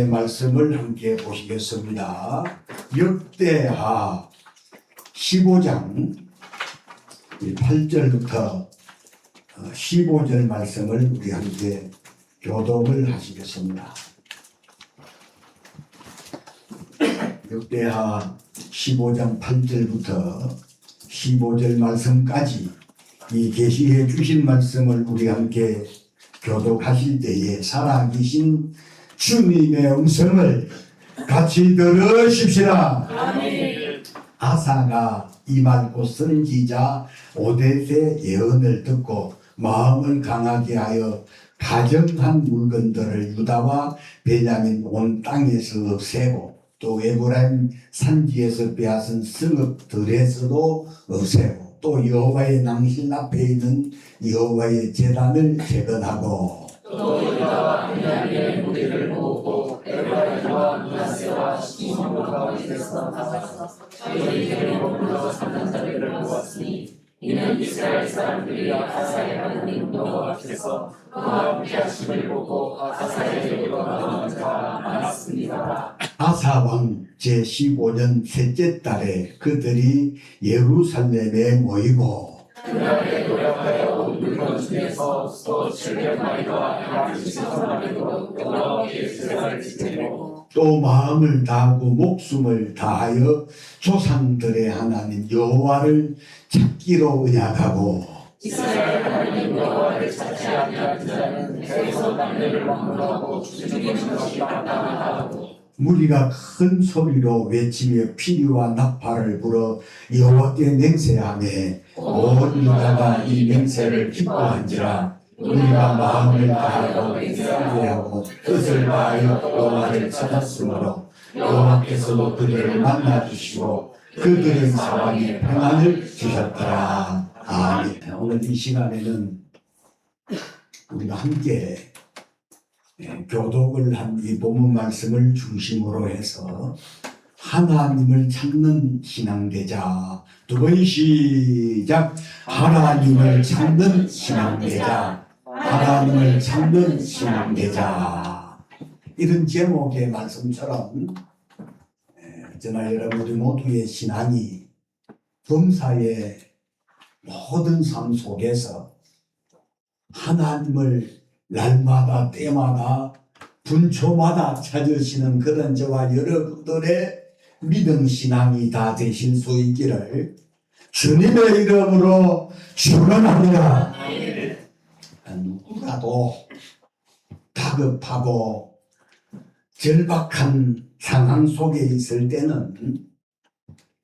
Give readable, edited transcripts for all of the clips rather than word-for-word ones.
말씀을 함께 보시겠습니다. 역대하 15장 8절부터 15절 말씀을 우리 함께 교독을 하시겠습니다. 역대하 15장 8절부터 15절 말씀까지 이 계시해 주신 말씀을 우리 함께 교독하실 때에 살아계신 주님의 음성을 같이 들으십시다. 아멘. 아사가 이 말고 선지자 오뎃의 예언을 듣고 마음을 강하게 하여 가정한 물건들을 유다와 베냐민 온 땅에서 없애고 또 에브라임 산지에서 빼앗은 성읍들에서도 없애고 또 여호와의 낭실 앞에 있는 여호와의 제단을 재건하고 또 유다와 베냐민의 무리를 모으고 에브라임과 므낫세와 시므 가운데서 나와서 저희에게로 불러 삼는 자들을 모았으니 이는 이스라엘 사람들이 아사의 하나님 여호와 앞에서 그와 함께 하심을 보고 아사에게로 나오는 자가 많았습니다. 아사 왕 제15년 셋째 달에 그들이 예루살렘에 모이고 그날에 노력하여 온 물건 중에서 소 700마리와 양 70마리로 여호와께 제사를 지내고 또 마음을 다하고 목숨을 다하여 조상들의 하나님 여호와를 찾기로 언약하고 이스라엘 하나님 여호와를 찾지 아니한 자는 거기서 남녀를 막론하고 죽이는 것이 마땅하다고 무리가 큰 소리로 외치며 피리와 나팔을 불어 여호와께 맹세하며 온 유다가 이 맹세를 기뻐한지라. 우리가 마음을 다하고 맹세하고 뜻을 다하여 여호와를 찾았으므로 여호와께서도 그들을 만나주시고 그들의 사방에 평안을 주셨더라. 아멘. 오늘 이 시간에는 우리가 함께 교독을 한 이 본문 말씀을 중심으로 해서 하나님을 찾는 신앙대자, 두 번 시작. 하나님을 찾는 신앙대자, 하나님을 찾는 신앙대자. 이런 제목의 말씀처럼 저나 여러분들 모두의 신앙이 범사의 모든 삶 속에서 하나님을 날마다 때마다 분초마다 찾으시는 그런 저와 여러분들의 믿음 신앙이 다 되실 수 있기를 주님의 이름으로 축원합니다. 누구라도 다급하고 절박한 상황 속에 있을 때는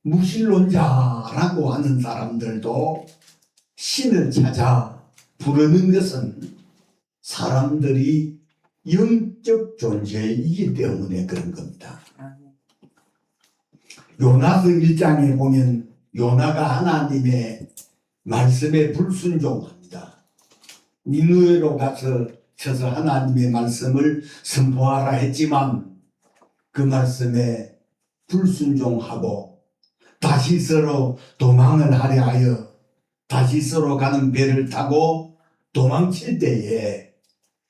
무신론자라고 하는 사람들도 신을 찾아 부르는 것은 사람들이 영적 존재이기 때문에 그런 겁니다. 요나서 1장에 보면 요나가 하나님의 말씀에 불순종합니다. 니느웨로 가서 쳐서 하나님의 말씀을 선포하라 했지만 그 말씀에 불순종하고 다시스로 도망을 하려 하여 다시스로 가는 배를 타고 도망칠 때에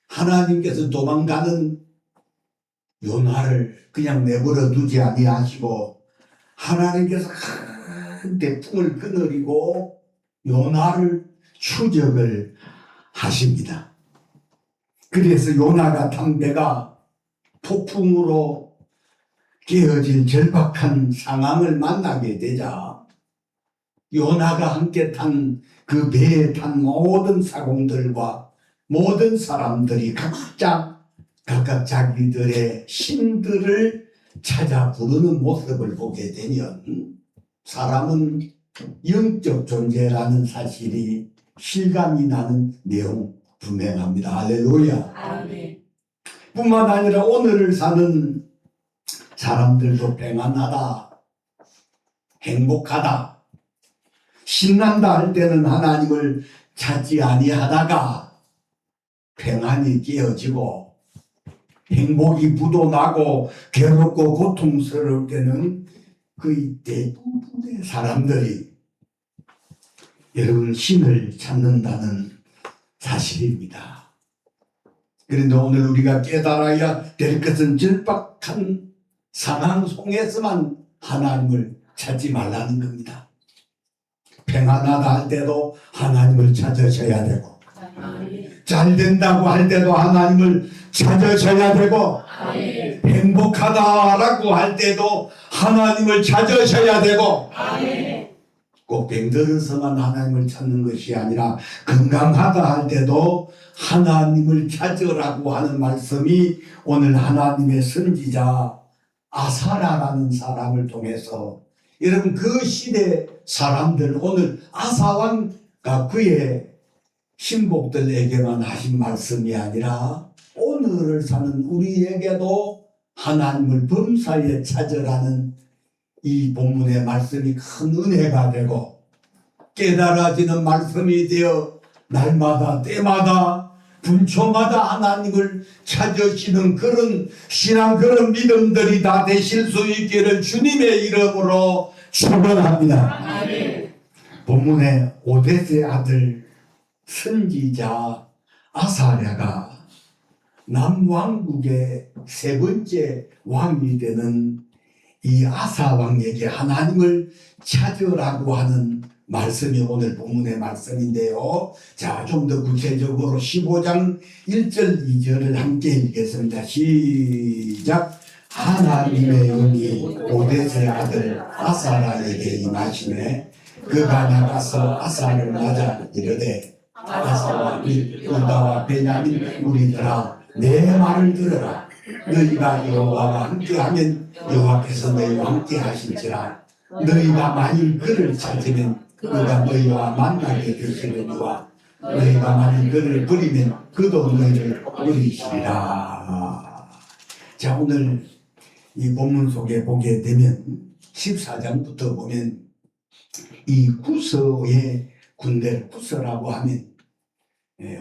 하나님께서 도망가는 요나를 그냥 내버려 두지 아니하시고 하나님께서 큰 태풍을 거느리고 요나를 추적을 하십니다. 그래서 요나가 탄 배가 폭풍으로 깨어질 절박한 상황을 만나게 되자 요나가 함께 탄 그 배에 탄 모든 사공들과 모든 사람들이 각각 자기들의 신들을 찾아 부르는 모습을 보게 되면 사람은 영적 존재라는 사실이 실감이 나는 내용 분명합니다. 할렐루야. 아멘. 뿐만 아니라 오늘을 사는 사람들도 평안하다, 행복하다, 신난다 할 때는 하나님을 찾지 아니하다가 평안이 깨어지고 행복이 묻어나고 괴롭고 고통스러울 때는 거의 대부분의 사람들이 여러분 신을 찾는다는 사실입니다. 그런데 오늘 우리가 깨달아야 될 것은 절박한 상황 속에서만 하나님을 찾지 말라는 겁니다. 평안하다 할 때도 하나님을 찾으셔야 되고, 잘 된다고 할 때도 하나님을 찾으셔야 되고, 행복하다라고 할 때도 하나님을 찾으셔야 되고, 꼭 병들어서만 하나님을 찾는 것이 아니라 건강하다 할 때도 하나님을 찾으라고 하는 말씀이 오늘 하나님의 선지자 아사라라는 사람을 통해서, 여러분 그 시대 사람들, 오늘 아사왕과 그의 신복들에게만 하신 말씀이 아니라 오늘을 사는 우리에게도 하나님을 범사에 찾으라는 이 본문의 말씀이 큰 은혜가 되고 깨달아지는 말씀이 되어 날마다 때마다 분초마다 하나님을 찾으시는 그런 신앙, 그런 믿음들이 다 되실 수 있기를 주님의 이름으로 축원합니다. 본문의 오뎃의 아들 선지자 아사랴가 남왕국의 세 번째 왕이 되는 이 아사 왕에게 하나님을 찾으라고 하는 말씀이 오늘 본문의 말씀인데요. 자, 좀 더 구체적으로 15장 1절 2절을 함께 읽겠습니다. 시작. 하나님의 영이 오뎃의 아들 아사라에게 임하시매 그가 나가서 아사를 맞아 이르되 아사와 유다와 베냐민 무리들아 내 말을 들으라. 너희가 여호와와 함께하면 여호와께서 너희와 함께 하실지라. 너희가 만일 그를 찾으면 그가 너희와 만나게 되시려니와 너희가 만일 그를 버리면 그도 너희를 버리시리라. 자, 오늘 이 본문 속에 보게 되면 14장부터 보면 이 구서의 군대를, 구서라고 하면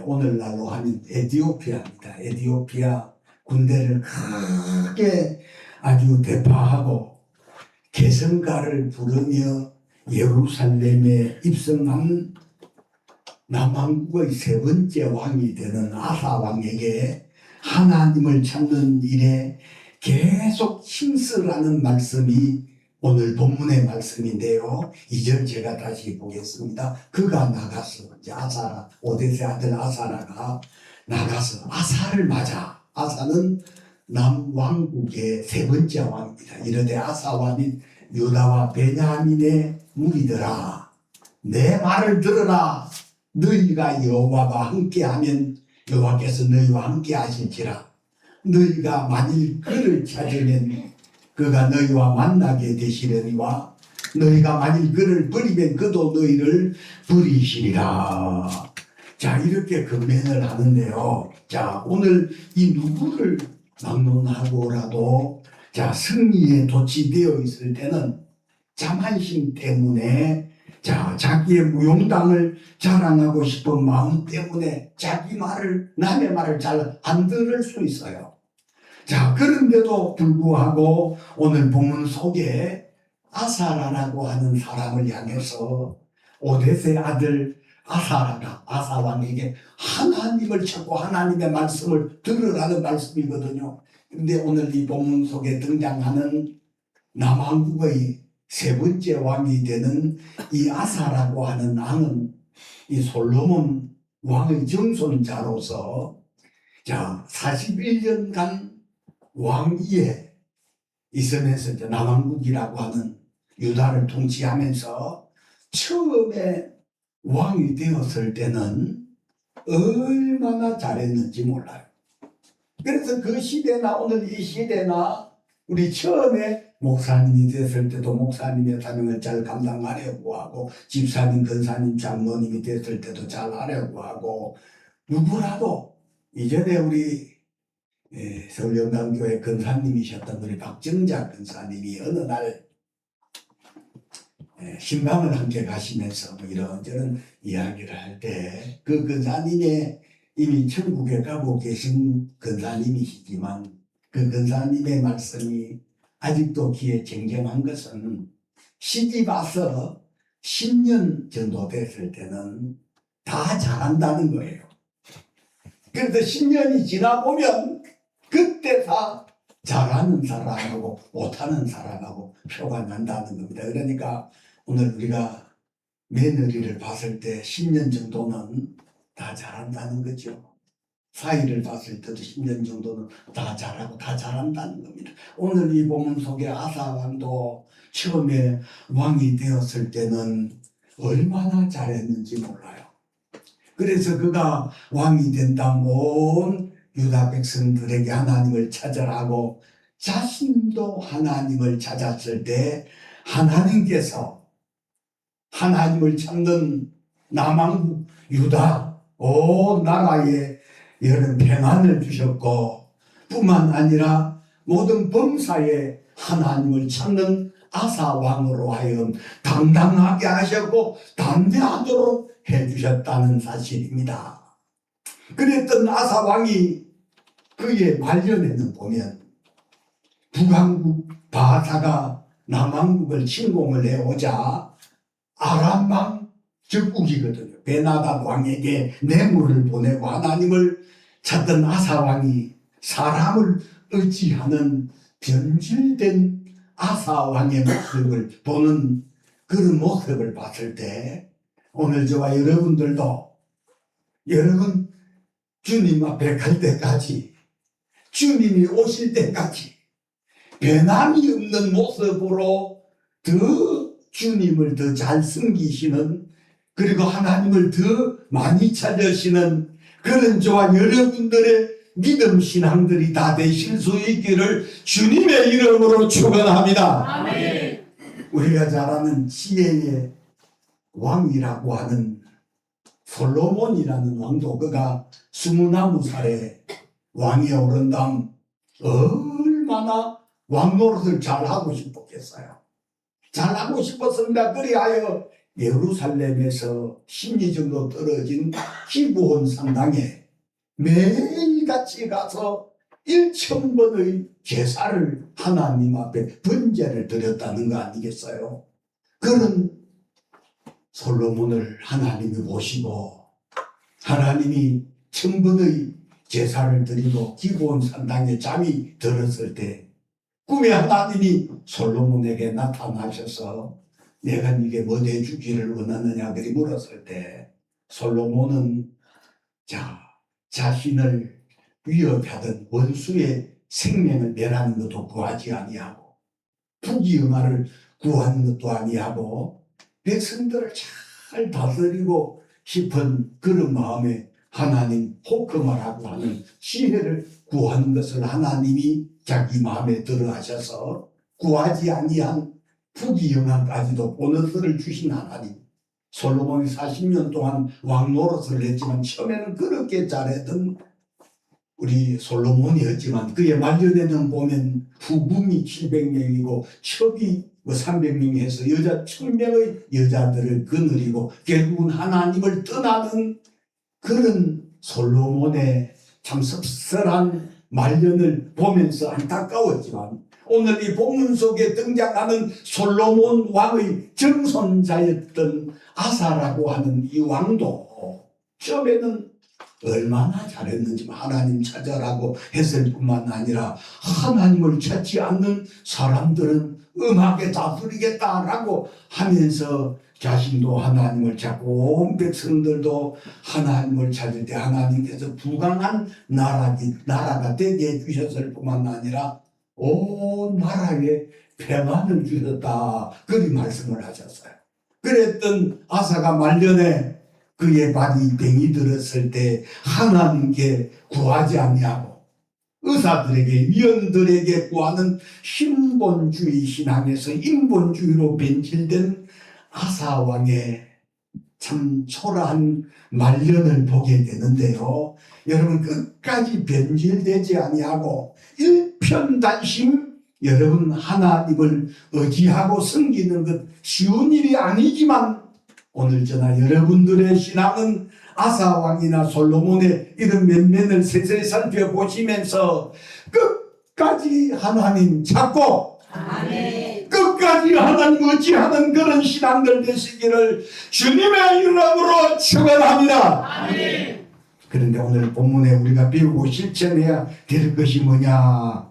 오늘날로 하면 에티오피아입니다. 에티오피아 군대를 크게 아주 대파하고 개성가를 부르며 예루살렘에 입성한 남왕국의 세 번째 왕이 되는 아사 왕에게 하나님을 찾는 일에 계속 힘쓰라는 말씀이 오늘 본문의 말씀인데요. 2절 제가 다시 보겠습니다. 그가 나가서, 아사라, 오뎃의 아들 아사라가 나가서 아사를 맞아. 아사는 남왕국의 세 번째 왕입니다. 이르되 아사와 및 유다와 베냐민의 무리들아 내 말을 들으라. 너희가 여호와와 함께하면 여호와께서 너희와 함께 하실지라. 너희가 만일 그를 찾으면 그가 너희와 만나게 되시려니와 너희가 만일 그를 버리면 그도 너희를 버리시리라. 자, 이렇게 건면을 하는데요. 자, 오늘 이 누구를 막론하고라도 자, 승리에 도취되어 있을 때는 자만심 때문에 자, 자기의 무용당을 자랑하고 싶은 마음 때문에 자기 말을, 남의 말을 잘 안 들을 수 있어요. 자, 그런데도 불구하고 오늘 본문 속에 아사라라고 하는 사람을 향해서 오뎃의 아들 아사라가 아사왕에게 하나님을 찾고 하나님의 말씀을 들으라는 말씀이거든요. 그런데 오늘 이 본문 속에 등장하는 남왕국의 세 번째 왕이 되는 이 아사라고 하는 왕은 이 솔로몬 왕의 정손자로서 자 41년간 왕위에 있으면서 이제 남왕국이라고 하는 유다를 통치하면서 처음에 왕이 되었을 때는 얼마나 잘했는지 몰라요. 그래서 그 시대나 오늘 이 시대나 우리 처음에 목사님이 됐을 때도 목사님의 사명을 잘 감당하려고 하고 집사님, 권사님, 장로님이 됐을 때도 잘 하려고 하고 누구라도 이전에 우리 서울영광교회 권사님이셨던 우리 박정자 권사님이 어느 날 신방을 함께 가시면서 뭐 이런저런 이야기를 할 때 그 권사님의 이미 천국에 가고 계신 권사님이시지만 그 권사님의 말씀이 아직도 귀에 쟁쟁한 것은 시집 와서 10년 정도 됐을 때는 다 잘한다는 거예요. 그래서 10년이 지나보면 그때 다 잘하는 사람하고 못하는 사람하고 표가 난다는 겁니다. 그러니까 오늘 우리가 며느리를 봤을 때 10년 정도는 다 잘한다는 거죠. 사위를 봤을 때도 10년 정도는 다 잘하고 다 잘한다는 겁니다. 오늘 이 본문 속에 아사 왕도 처음에 왕이 되었을 때는 얼마나 잘했는지 몰라요. 그래서 그가 왕이 된다 온 유다 백성들에게 하나님을 찾으라고 자신도 하나님을 찾았을 때 하나님께서 하나님을 찾는 남왕국 유다 온 나라에 여러 평안을 주셨고 뿐만 아니라 모든 범사에 하나님을 찾는 아사 왕으로 하여금 당당하게 하셨고 담대하도록 해주셨다는 사실입니다. 그랬던 아사 왕이 그의 말년에는 보면 북왕국 바사가 남왕국을 침공을 해오자 아람 왕 적국이거든요. 베나닷 왕에게 뇌물을 보내고 하나님을 찾던 아사 왕이 사람을 의지하는 변질된 아사 왕의 모습을 보는 그런 모습을 봤을 때 오늘 저와 여러분들도 여러분 주님 앞에 갈 때까지 주님이 오실 때까지 변함이 없는 모습으로 더 주님을 더 잘 섬기시는 그리고 하나님을 더 많이 찾으시는 그런 저와 여러분들의 믿음 신앙들이 다 되실 수 있기를 주님의 이름으로 축원합니다. 아멘. 우리가 잘 아는 지혜의 왕이라고 하는 솔로몬이라는 왕도 그가 29살에 왕에 오른 다음 얼마나 왕 노릇을 잘하고 싶었겠어요. 잘하고 싶었습니다. 그리하여 예루살렘에서 10리 정도 떨어진 기브온 산당에 매일같이 가서 1,000번의 제사를 하나님 앞에 번제를 드렸다는 거 아니겠어요? 그런 솔로몬을 하나님이 보시고 하나님이 1,000번의 제사를 드리고 기브온 산당에 잠이 들었을 때 꿈에 하나님이 솔로몬에게 나타나셔서 내가 네게 뭐 내주기를 원하느냐 그리 물었을 때 솔로몬은 자신을 위협하던 원수의 생명을 멸하는 것도 구하지 아니하고 부귀영화를 구하는 것도 아니하고 백성들을 잘 다스리고 싶은 그런 마음에 하나님 호크마라고 하는 시혜를 구하는 것을 하나님이 자기 마음에 들어 하셔서 구하지 아니한 부귀영화까지도 보너스를 주신 하나님. 솔로몬이 40년 동안 왕 노릇을 했지만 처음에는 그렇게 잘했던 우리 솔로몬이었지만 그의 말년에는 보면 후궁이 700명이고 첩이 300명이 해서 여자 1000명의 여자들을 거느리고 결국은 하나님을 떠나는 그런 솔로몬의 참 섭섭한 말년을 보면서 안타까웠지만 오늘 이 본문 속에 등장하는 솔로몬 왕의 정손자였던 아사라고 하는 이 왕도 처음에는 얼마나 잘했는지 하나님 찾아라고 했을 뿐만 아니라 하나님을 찾지 않는 사람들은 음하게 다스리겠다라고 하면서 자신도 하나님을 찾고 온 백성들도 하나님을 찾을 때 하나님께서 부강한 나라가 되게 해주셨을 뿐만 아니라 온 나라에 평안을 주셨다 그리 말씀을 하셨어요. 그랬던 아사가 말년에 그의 발이 병이 들었을 때 하나님께 구하지 아니하고 의사들에게 위원들에게 구하는 신본주의 신앙에서 인본주의로 변질된 아사 왕의 참 초라한 말년을 보게 되는데요. 여러분 끝까지 변질되지 아니하고 일편단심 여러분 하나님을 의지하고 섬기는 것 쉬운 일이 아니지만 오늘 저나 여러분들의 신앙은 아사 왕이나 솔로몬의 이런 면면을 세세히 살펴보시면서 끝까지 하나님 찾고 아멘. 끝까지 하나님 의지하는 그런 신앙들 되시기를 주님의 이름으로 축원합니다. 아멘. 그런데 오늘 본문에 우리가 배우고 실천해야 될 것이 뭐냐?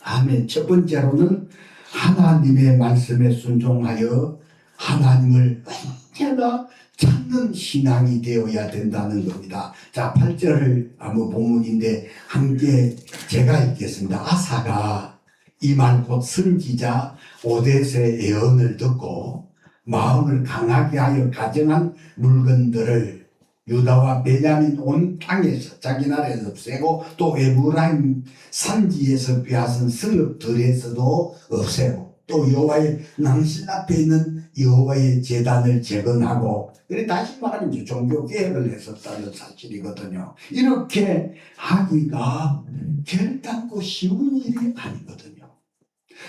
아멘. 첫 번째로는 하나님의 말씀에 순종하여 하나님을 언제나 찾는 신앙이 되어야 된다는 겁니다. 자, 8절을 한번 본문인데 함께 제가 읽겠습니다. 아사가 이 말 곧 선지자 오뎃의 예언을 듣고 마음을 강하게 하여 가정한 물건들을 유다와 베냐민 온 땅에서 자기 나라에서 없애고 또 에브라임 산지에서 빼앗은 성읍들에서도 없애고 또 여호와의 낭실 앞에 있는 여호와의 제단을 재건하고 그래 다시 말하면 이제 종교 개혁을 했었다는 사실이거든요. 이렇게 하기가 결단코 쉬운 일이 아니거든요.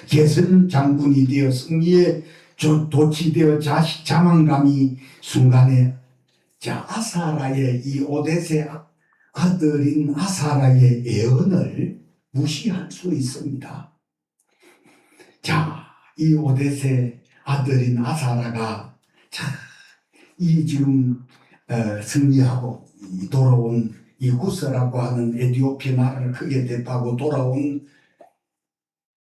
게슨 장군이 되어 승리에 도취되어 자식 자만감이 순간에 자 아사라의 이 오뎃의 아들인 아사라의 예언을 무시할 수 있습니다. 자, 이 오뎃의 아들인 아사라가 자, 이 지금 승리하고 돌아온 이 구스라고 하는 에티오피아 나라를 크게 대파하고 돌아온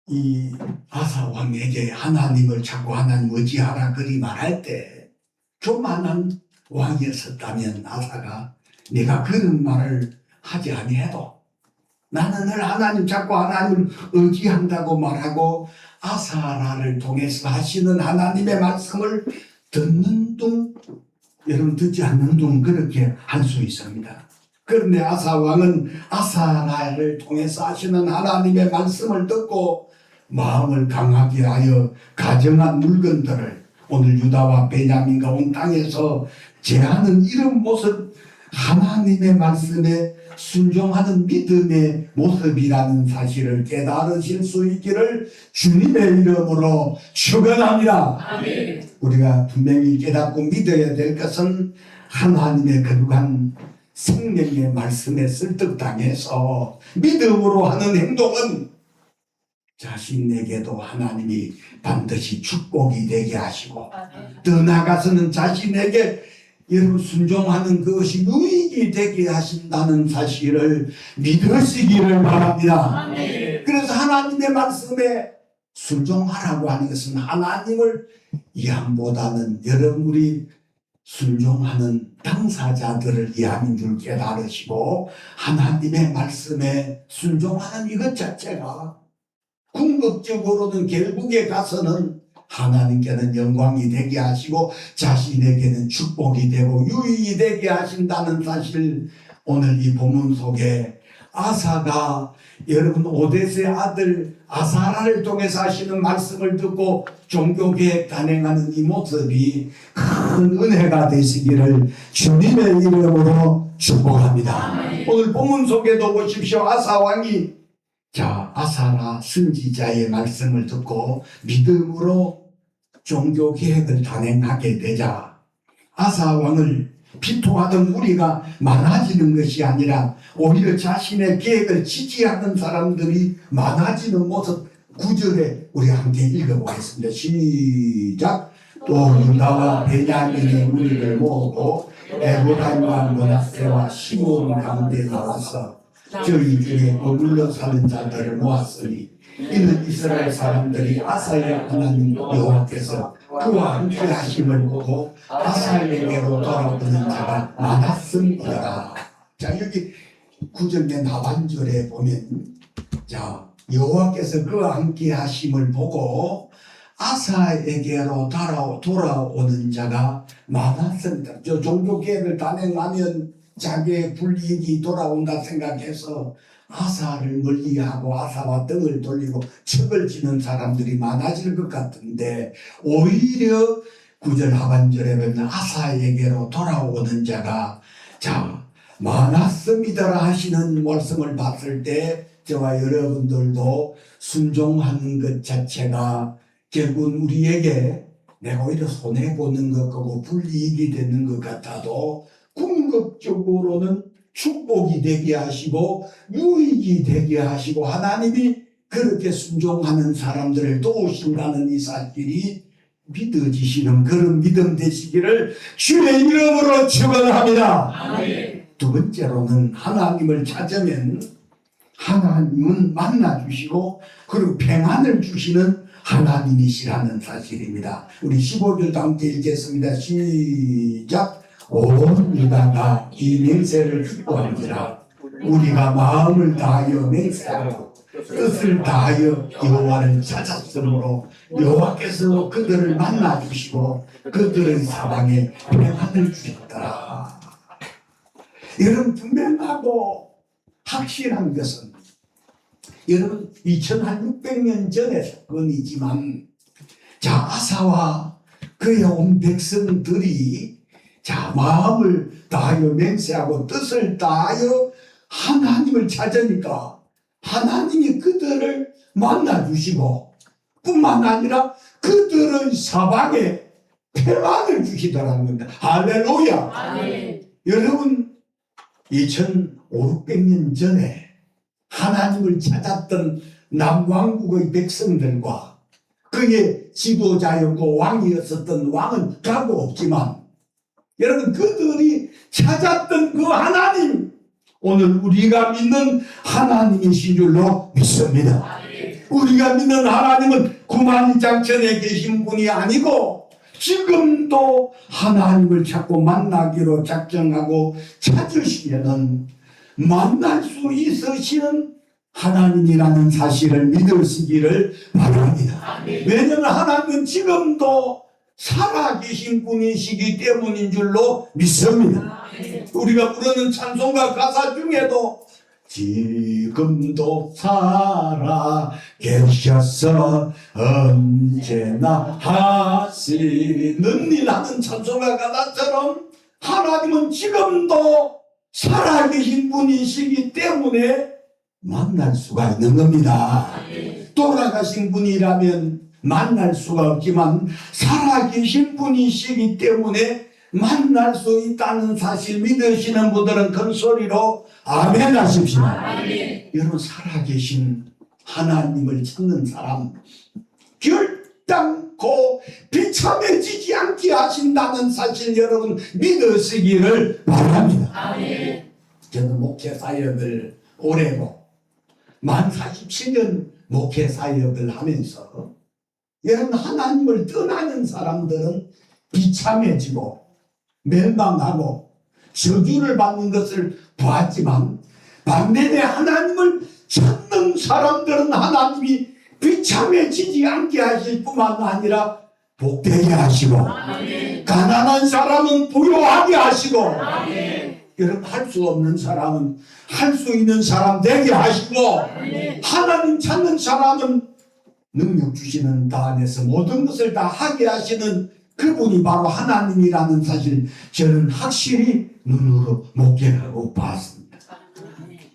이 아사 왕에게 하나님을 찾고 하나님 의지하라 그리 말할 때 교만한 왕이었었다면 아사가 내가 그런 말을 하지 아니해도 나는 늘 하나님 찾고 하나님을 의지한다고 말하고 아사라를 통해서 하시는 하나님의 말씀을 듣는 둥 여러분 듣지 않는 둥 그렇게 할 수 있습니다. 그런데 아사 왕은 아사라를 통해서 하시는 하나님의 말씀을 듣고 마음을 강하게 하여 가정한 물건들을 오늘 유다와 베냐민과 온 땅에서 제하는 이런 모습 하나님의 말씀에 순종하는 믿음의 모습이라는 사실을 깨달으실 수 있기를 주님의 이름으로 축원합니다. 아멘. 우리가 분명히 깨닫고 믿어야 될 것은 하나님의 거룩한 생명의 말씀에 설득당해서 믿음으로 하는 행동은 자신에게도 하나님이 반드시 축복이 되게 하시고 더 나아가서는 자신에게 여러분 순종하는 그것이 유익이 되게 하신다는 사실을 믿으시기를 바랍니다. 그래서 하나님의 말씀에 순종하라고 하는 것은 하나님을 이함보다는 여러분이 순종하는 당사자들을 이함인 줄 깨달으시고 하나님의 말씀에 순종하는 이것 자체가 궁극적으로는 결국에 가서는 하나님께는 영광이 되게 하시고 자신에게는 축복이 되고 유익이 되게 하신다는 사실 오늘 이 본문 속에 아사가 여러분 오뎃의 아들 아사라를 통해서 하시는 말씀을 듣고 종교개혁 단행하는 이 모습이 큰 은혜가 되시기를 주님의 이름으로 축복합니다. 오늘 본문 속에도 보십시오. 아사 왕이 자 아사라 선지자의 말씀을 듣고 믿음으로 종교개혁을 단행하게 되자 아사 왕을 비토하던 우리가 많아지는 것이 아니라 오히려 자신의 계획을 지지하는 사람들이 많아지는 모습 9절에 우리 함께 읽어보겠습니다. 시작. 또 유다와 베냐민이 우리를 모으고 에브라임과 므낫세와 시므온 가운데 나와서 저희 중에 머물러 사는 자들을 모았으니 이는 이스라엘 사람들이 아사의 하나님 여호와께서 그와 함께 하심을 보고 아사에게로 돌아오는 자가 많았음이라. 자 여기 9절의 하반절에 보면 자 여호와께서 그와 함께 하심을 보고 아사에게로 돌아오는 자가 많았습니다. 저 종교개혁을 단행하면 자기의 불이익이 돌아온다 생각해서 아사를 멀리하고 아사와 등을 돌리고 척을 지는 사람들이 많아질 것 같은데 오히려 9절 하반절에 보면 아사에게로 돌아오는 자가 자 많았습니다라 하시는 말씀을 봤을 때 저와 여러분들도 순종하는 것 자체가 결국은 우리에게 내가 오히려 손해보는 것 같고 불이익이 되는 것 같아도 궁극적으로는 축복이 되게 하시고 유익이 되게 하시고 하나님이 그렇게 순종하는 사람들을 도우신다는 이 사실이 믿어지시는 그런 믿음 되시기를 주의 이름으로 축원합니다. 두 번째로는 하나님을 찾으면 하나님은 만나주시고 그리고 평안을 주시는 하나님이시라는 사실입니다. 우리 15절도 함께 읽겠습니다. 시작. 온 유다가 이 맹세를 기뻐하니라. 우리가 마음을 다하여 맹세하고 뜻을 다하여 여호와를 찾았으므로 여호와께서 그들을 만나주시고 그들의 사방에 평안을 주셨더라. 여러분, 분명하고 확실한 것은 여러분 2600년 전의 사건이지만 자, 아사와 그의 온 백성들이 자, 마음을 다하여 맹세하고 뜻을 다하여 하나님을 찾으니까 하나님이 그들을 만나주시고 뿐만 아니라 그들의 사방에 평안을 주시더라는 겁니다. 할렐루야. 아멘. 여러분 2500년 전에 하나님을 찾았던 남왕국의 백성들과 그의 지도자였고 왕이었었던 왕은 가고 없지만 여러분 그들이 찾았던 그 하나님, 오늘 우리가 믿는 하나님이신 줄로 믿습니다. 우리가 믿는 하나님은 구만장천에 계신 분이 아니고 지금도 하나님을 찾고 만나기로 작정하고 찾으시면은 만날 수 있으시는 하나님이라는 사실을 믿으시기를 바랍니다. 왜냐하면 하나님은 지금도 살아계신 분이시기 때문인 줄로 믿습니다. 우리가 부르는 찬송가 가사 중에도 지금도 살아 계셔서 언제나 하시는 일 하는 찬송가 가사처럼 하나님은 지금도 살아계신 분이시기 때문에 만날 수가 있는 겁니다. 돌아가신 분이라면 만날 수가 없지만 살아계신 분이시기 때문에 만날 수 있다는 사실 믿으시는 분들은 큰 소리로 아멘 하십시오. 여러분, 살아계신 하나님을 찾는 사람 결단코 비참해지지 않게 하신다는 사실 여러분 믿으시기를 바랍니다. 저는 목회 사역을 오래고 만 47년 목회 사역을 하면서 여러분 하나님을 떠나는 사람들은 비참해지고 멸망하고 저주를 받는 것을 보았지만 반면에 하나님을 찾는 사람들은 하나님이 비참해지지 않게 하실 뿐만 아니라 복되게 하시고 가난한 사람은 부유하게 하시고 여러분 할 수 없는 사람은 할 수 있는 사람 되게 하시고 하나님 찾는 사람은 능력 주시는 다 안에서 모든 것을 다 하게 하시는 그분이 바로 하나님이라는 사실 저는 확실히 눈으로 목격하고 봤습니다.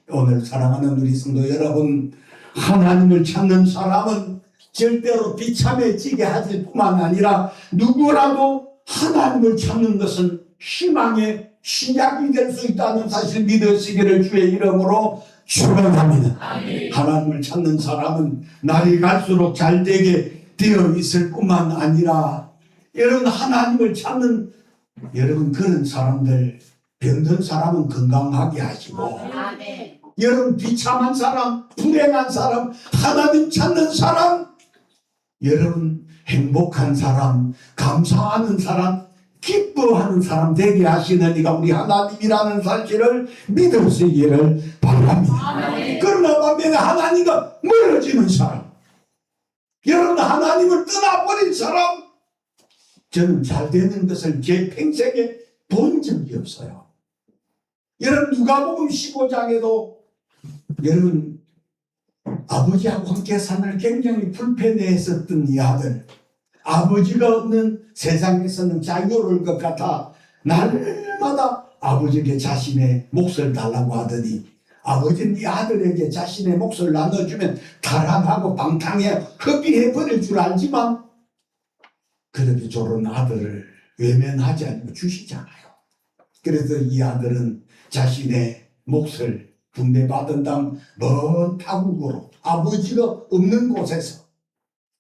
오늘 사랑하는 우리 성도 여러분, 하나님을 찾는 사람은 절대로 비참해지게 하실 뿐만 아니라 누구라도 하나님을 찾는 것은 희망의 시작이 될 수 있다는 사실 믿으시기를 주의 이름으로 축원합니다. 하나님을 찾는 사람은 날이 갈수록 잘되게 되어 있을 뿐만 아니라 여러분 하나님을 찾는 여러분 그런 사람들, 병든 사람은 건강하게 하시고 여러분 비참한 사람, 불행한 사람, 하나님 찾는 사람, 여러분 행복한 사람, 감사하는 사람, 기뻐하는 사람 되게 하시는 이가 우리 하나님이라는 사실을 믿으시기를 바랍니다. 그러나 반면에 하나님과 멀어지는 사람, 여러분 하나님을 떠나버린 사람, 저는 잘 되는 것을 제 평생에 본 적이 없어요. 여러분 누가복음 15장에도 여러분 아버지하고 함께 산을 굉장히 불편해했었던 이 아들, 아버지가 없는 세상에서는 자유로울 것 같아 날마다 아버지에게 자신의 몫을 달라고 하더니 아버지는 이 아들에게 자신의 몫을 나눠주면 타락하고 방탕해 허비해버릴 줄 알지만 그렇게 저런 아들을 외면하지 않고 주시잖아요. 그래서 이 아들은 자신의 몫을 분배받은 다음 먼 타국으로 아버지가 없는 곳에서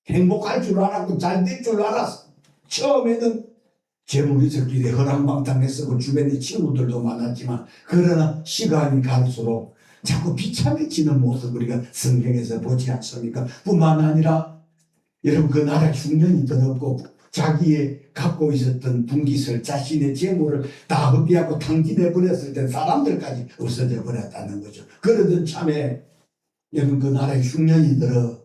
행복할 줄 알았고 잘 될 줄 알았어. 처음에는 재물이 있었길래 허랑방탕했었고 주변에 친구들도 많았지만 그러나 시간이 갈수록 자꾸 비참해지는 모습을 우리가 성경에서 보지 않습니까? 뿐만 아니라 여러분 그 나라 흉년이 들었고 자기의 갖고 있었던 분깃을 자신의 재물을 다 흡비하고 탕진해 버렸을 때 사람들까지 없어져 버렸다는 거죠. 그러던 참에 여러분 그 나라에 흉년이 들어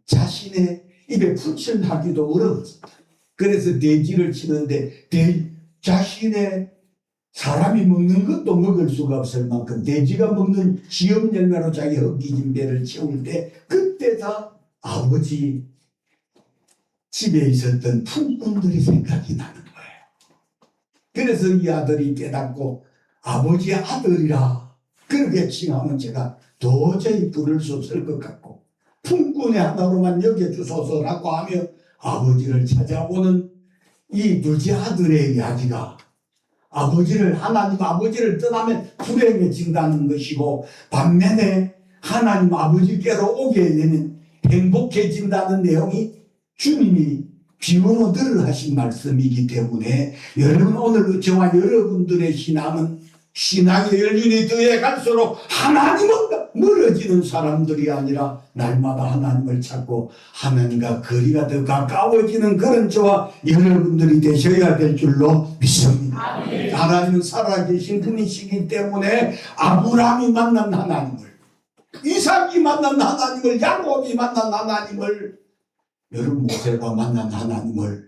자신의 입에 풀칠하기도 어려웠습니다. 그래서 돼지를 치는데 자신의 사람이 먹는 것도 먹을 수가 없을 만큼 돼지가 먹는 시험 열매로 자기 헛기진 배를 채울 때 그때 다 아버지 집에 있었던 품꾼들이 생각이 나는 거예요. 그래서 이 아들이 깨닫고 아버지의 아들이라 그렇게 칭하면 제가 도저히 부를 수 없을 것 같고 품꾼의 하나로만 여겨주소서라고 하며 아버지를 찾아오는 이 둘째 아들의 이야기가 하나님 아버지를 떠나면 불행해진다는 것이고 반면에 하나님 아버지께로 오게 되면 행복해진다는 내용이 주님이 비유로 늘 하신 말씀이기 때문에 여러분 오늘 저와 여러분들의 신앙의 연륜이 더해 갈수록 하나님과 멀어지는 사람들이 아니라 날마다 하나님을 찾고 하나님과 거리가 더 가까워지는 그런 저와 여러분들이 되셔야 될 줄로 믿습니다. 아멘. 하나님은 살아계신 분이시기 때문에 아브라함이 만난 하나님을, 이삭이 만난 하나님을, 야곱이 만난 하나님을, 여러분 모세가 만난 하나님을,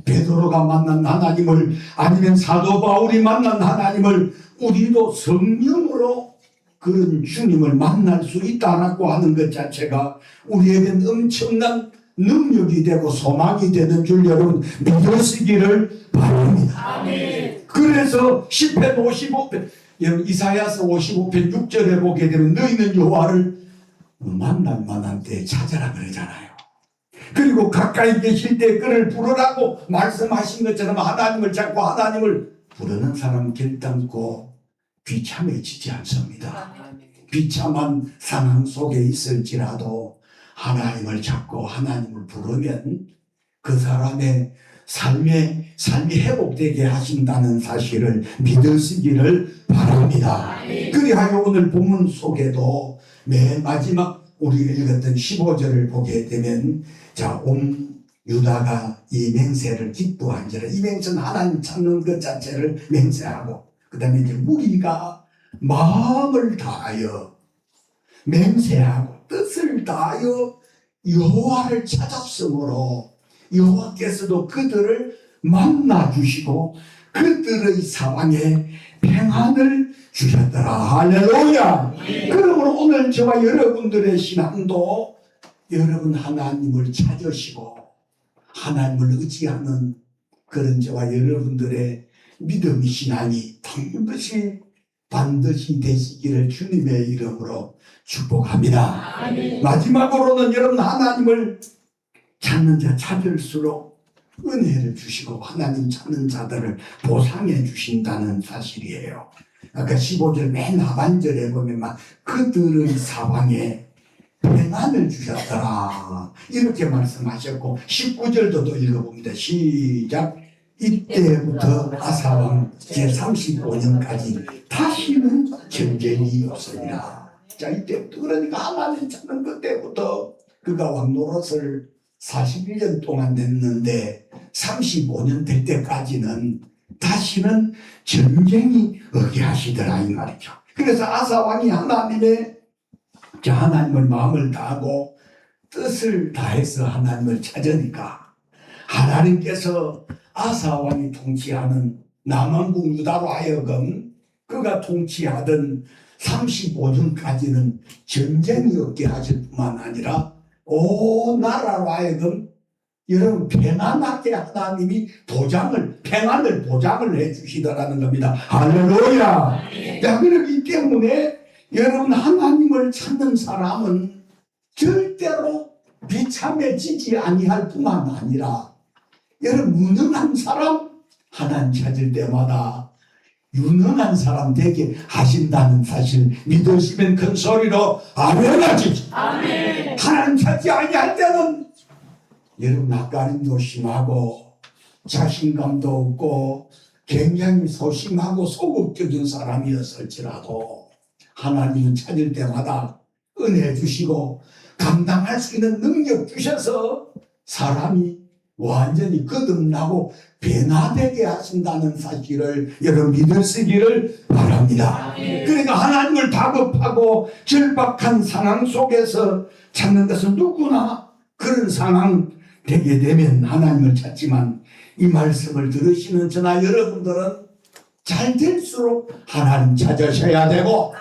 베드로가 만난 하나님을, 아니면 사도 바울이 만난 하나님을 우리도 성령으로 그런 주님을 만날 수 있다라고 하는 것 자체가 우리에겐 엄청난 능력이 되고 소망이 되는 줄 여러분 믿으시기를 바랍니다. 아멘. 그래서 시편 55편, 이사야서 55편 6절에 보게 되면 너희는 여호와를 만날 만한 때 찾아라 그러잖아요. 그리고 가까이 계실 때 그를 부르라고 말씀하신 것처럼 하나님을 찾고 하나님을 부르는 사람 결단코 비참해지지 않습니다. 비참한 상황 속에 있을지라도 하나님을 찾고 하나님을 부르면 그 사람의 삶이 회복되게 하신다는 사실을 믿으시기를 바랍니다. 그리하여 오늘 본문 속에도 맨 마지막 우리가 읽었던 15절을 보게 되면 온 유다가 이 맹세를 기뻐한지라, 이 맹세는 하나님 찾는 것 자체를 맹세하고 그 다음에 이제 무리가 마음을 다하여 맹세하고 뜻을 다하여 여호와를 찾았으므로 여호와께서도 그들을 만나주시고 그들의 상황에 평안을 주셨더라. 할렐루야. 그러므로 오늘 저와 여러분들의 신앙도 여러분 하나님을 찾으시고 하나님을 의지하는 그런 저와 여러분들의 믿음의 신앙이 반드시 되시기를 주님의 이름으로 축복합니다. 아멘. 마지막으로는 여러분 하나님을 찾는 자 찾을수록 은혜를 주시고 하나님 찾는 자들을 보상해 주신다는 사실이에요. 아까 15절 맨 하반절에 보면 그들의 사방에 평안을 주셨더라 이렇게 말씀하셨고 19절도 또 읽어봅니다. 시작. 이때부터 아사왕 제35년까지 다시는 전쟁이 없으리라. 자, 이때부터 그러니까 하나님 찾는 그때부터 그가 왕 노릇을 41년 동안 냈는데 35년 될 때까지는 다시는 전쟁이 없게 하시더라 이 말이죠. 그래서 아사왕이 하나님을 마음을 다하고 뜻을 다해서 하나님을 찾으니까 하나님께서 아사왕이 통치하는 남왕국 유다로 하여금 그가 통치하던 35년까지는 전쟁이 없게 하실 뿐만 아니라 온 나라로 하여금 여러분 평안하게 하나님이 평안을 보장을 해주시더라는 겁니다. 할렐루야. 자, 그렇기 때문에 여러분 하나님을 찾는 사람은 절대로 비참해지지 아니할 뿐만 아니라 여러분 무능한 사람 하나님 찾을 때마다 유능한 사람 되게 하신다는 사실 믿으시면 큰 소리로 아멘 하시죠. 아멘. 하나님 찾지 아니할 때는 여러분 낯가림도 심하고 자신감도 없고 굉장히 소심하고 소극적인 사람이었을지라도 하나님은 찾을 때마다 은혜 주시고 감당할 수 있는 능력 주셔서 사람이 완전히 거듭나고 변화되게 하신다는 사실을 여러분 믿으시기를 바랍니다. 그러니까 하나님을 다급하고 절박한 상황 속에서 찾는 것은 누구나 그런 상황 되게 되면 하나님을 찾지만 이 말씀을 들으시는 저나 여러분들은 잘 될수록 하나님 찾으셔야 되고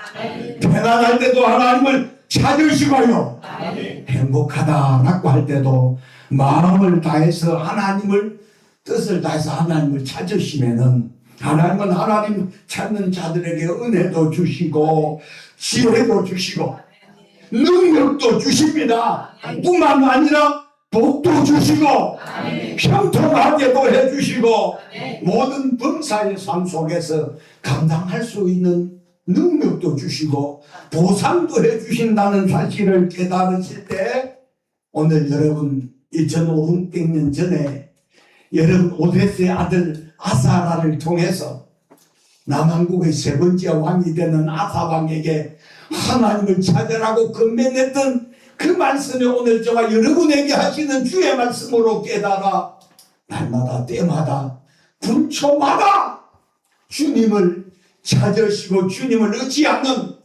편안할 때도 하나님을 찾으시고요 행복하다라고 할 때도 마음을 다해서 하나님을 뜻을 다해서 하나님을 찾으시면은 하나님은 하나님 찾는 자들에게 은혜도 주시고 지혜도 주시고 능력도 주십니다. 뿐만 아니라 복도 주시고 평통하게도 해주시고 모든 범사의 삶 속에서 감당할 수 있는 능력도 주시고 보상도 해주신다는 사실을 깨달으실 때 오늘 여러분 2500년 전에 여러분 오데스의 아들 아사라를 통해서 남한국의 세 번째 왕이 되는 아사왕에게 하나님을 찾으라고 건면했던 그 말씀이 오늘 저와 여러분에게 하시는 주의 말씀으로 깨달아 날마다 때마다 분초마다 주님을 찾으시고 주님을 의지하는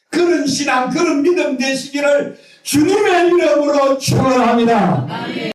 그런 신앙 그런 믿음 되시기를 주님의 이름으로 축원합니다.